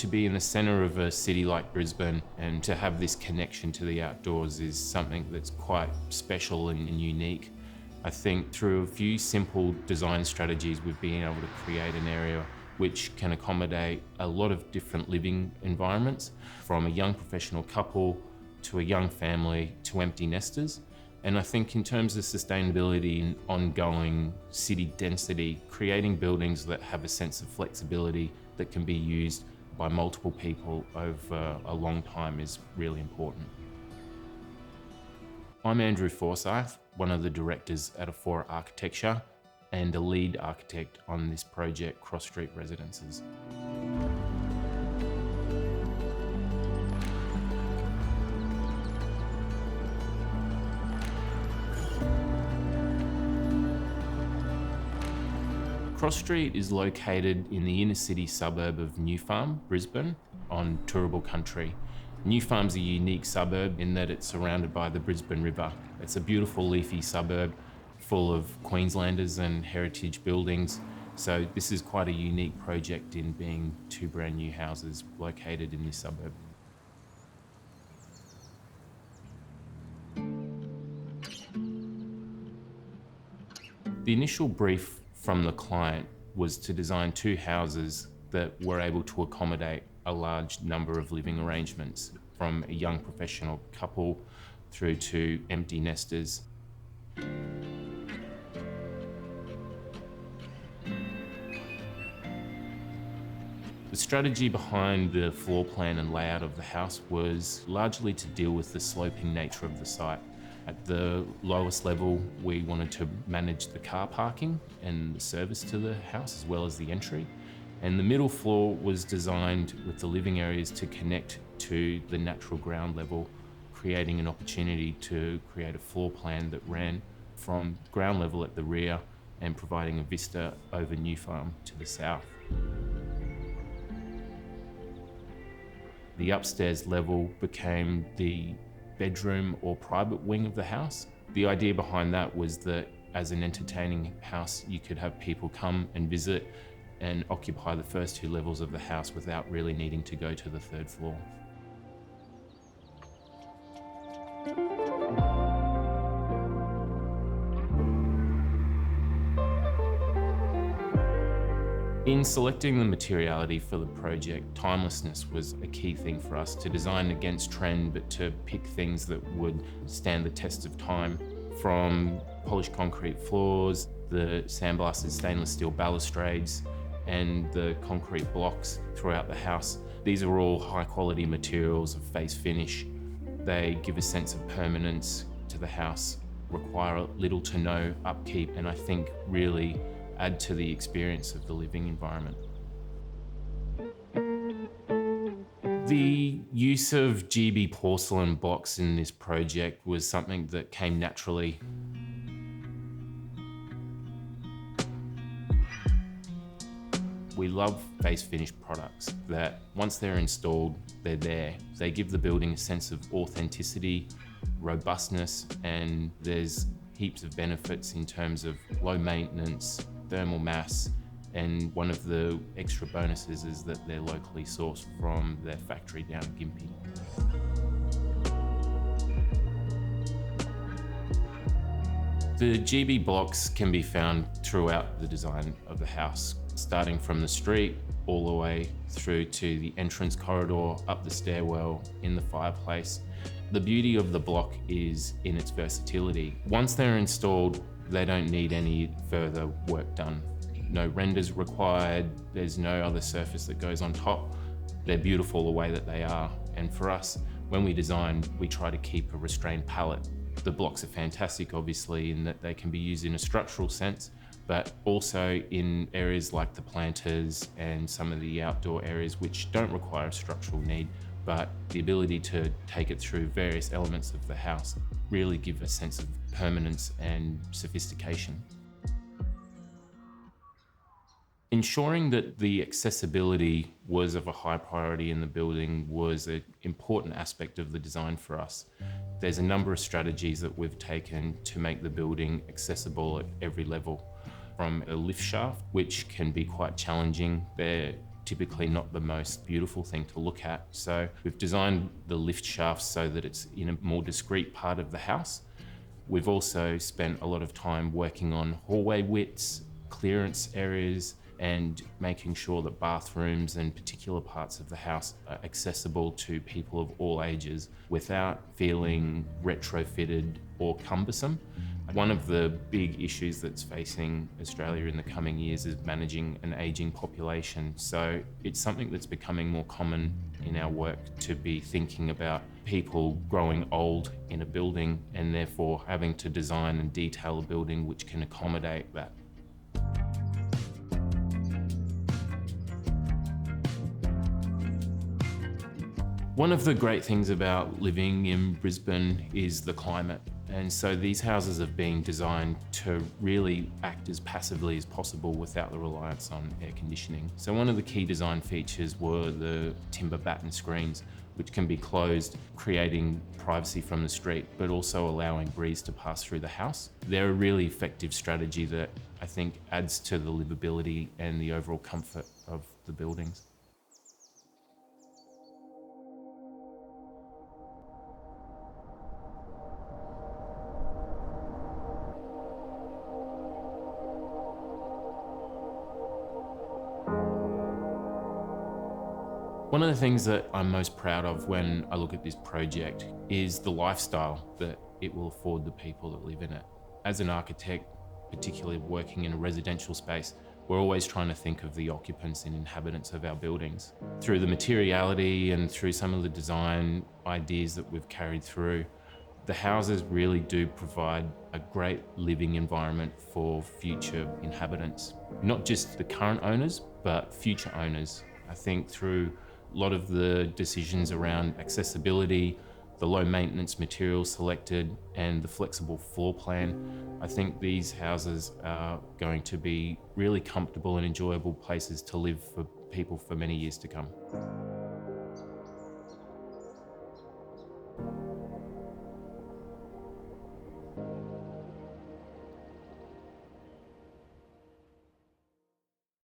To be in the centre of a city like Brisbane and to have this connection to the outdoors is something that's quite special and unique. I think through a few simple design strategies we've been able to create an area which can accommodate a lot of different living environments, from a young professional couple to a young family to empty nesters. And I think in terms of sustainability and ongoing city density, creating buildings that have a sense of flexibility that can be used by multiple people over a long time is really important. I'm Andrew Forsyth, one of the directors at Aphora Architecture and a lead architect on this project, Cross Street Residences. Cross Street is located in the inner city suburb of Newfarm, Brisbane, on tourable country. Newfarm's a unique suburb in that it's surrounded by the Brisbane River. It's a beautiful leafy suburb full of Queenslanders and heritage buildings. So this is quite a unique project in being two brand new houses located in this suburb. The initial brief from the client was to design two houses that were able to accommodate a large number of living arrangements, from a young professional couple through to empty nesters. The strategy behind the floor plan and layout of the house was largely to deal with the sloping nature of the site. At the lowest level, we wanted to manage the car parking and the service to the house, as well as the entry. And the middle floor was designed with the living areas to connect to the natural ground level, creating an opportunity to create a floor plan that ran from ground level at the rear and providing a vista over Newfarm to the south. The upstairs level became the bedroom or private wing of the house. The idea behind that was that as an entertaining house, you could have people come and visit and occupy the first two levels of the house without really needing to go to the third floor. In selecting the materiality for the project, timelessness was a key thing for us, to design against trend, but to pick things that would stand the test of time. From polished concrete floors, the sandblasted stainless steel balustrades, and the concrete blocks throughout the house. These are all high quality materials of face finish. They give a sense of permanence to the house, require little to no upkeep, and I think really add to the experience of the living environment. The use of GB porcelain blocks in this project was something that came naturally. We love face finished products that once they're installed, they're there. They give the building a sense of authenticity, robustness, and there's heaps of benefits in terms of low maintenance, thermal mass, and one of the extra bonuses is that they're locally sourced from their factory down in Gympie. The GB blocks can be found throughout the design of the house, starting from the street all the way through to the entrance corridor, up the stairwell, in the fireplace. The beauty of the block is in its versatility. Once they're installed, they don't need any further work done. No renders required, there's no other surface that goes on top. They're beautiful the way that they are. And for us, when we design, we try to keep a restrained palette. The blocks are fantastic, obviously, in that they can be used in a structural sense, but also in areas like the planters and some of the outdoor areas which don't require a structural need, but the ability to take it through various elements of the house really give a sense of permanence and sophistication. Ensuring that the accessibility was of a high priority in the building was an important aspect of the design for us. There's a number of strategies that we've taken to make the building accessible at every level. From a lift shaft, which can be quite challenging, they're typically not the most beautiful thing to look at. So we've designed the lift shafts so that it's in a more discreet part of the house. We've also spent a lot of time working on hallway widths, clearance areas, and making sure that bathrooms and particular parts of the house are accessible to people of all ages without feeling retrofitted or cumbersome. One of the big issues that's facing Australia in the coming years is managing an ageing population. So it's something that's becoming more common in our work to be thinking about people growing old in a building and therefore having to design and detail a building which can accommodate that. One of the great things about living in Brisbane is the climate. And so these houses have been designed to really act as passively as possible without the reliance on air conditioning. So one of the key design features were the timber batten screens, which can be closed, creating privacy from the street, but also allowing breeze to pass through the house. They're a really effective strategy that I think adds to the livability and the overall comfort of the buildings. One of the things that I'm most proud of when I look at this project is the lifestyle that it will afford the people that live in it. As an architect, particularly working in a residential space, we're always trying to think of the occupants and inhabitants of our buildings. Through the materiality and through some of the design ideas that we've carried through, the houses really do provide a great living environment for future inhabitants. Not just the current owners, but future owners. I think through a lot of the decisions around accessibility, the low maintenance materials selected, and the flexible floor plan, I think these houses are going to be really comfortable and enjoyable places to live for people for many years to come.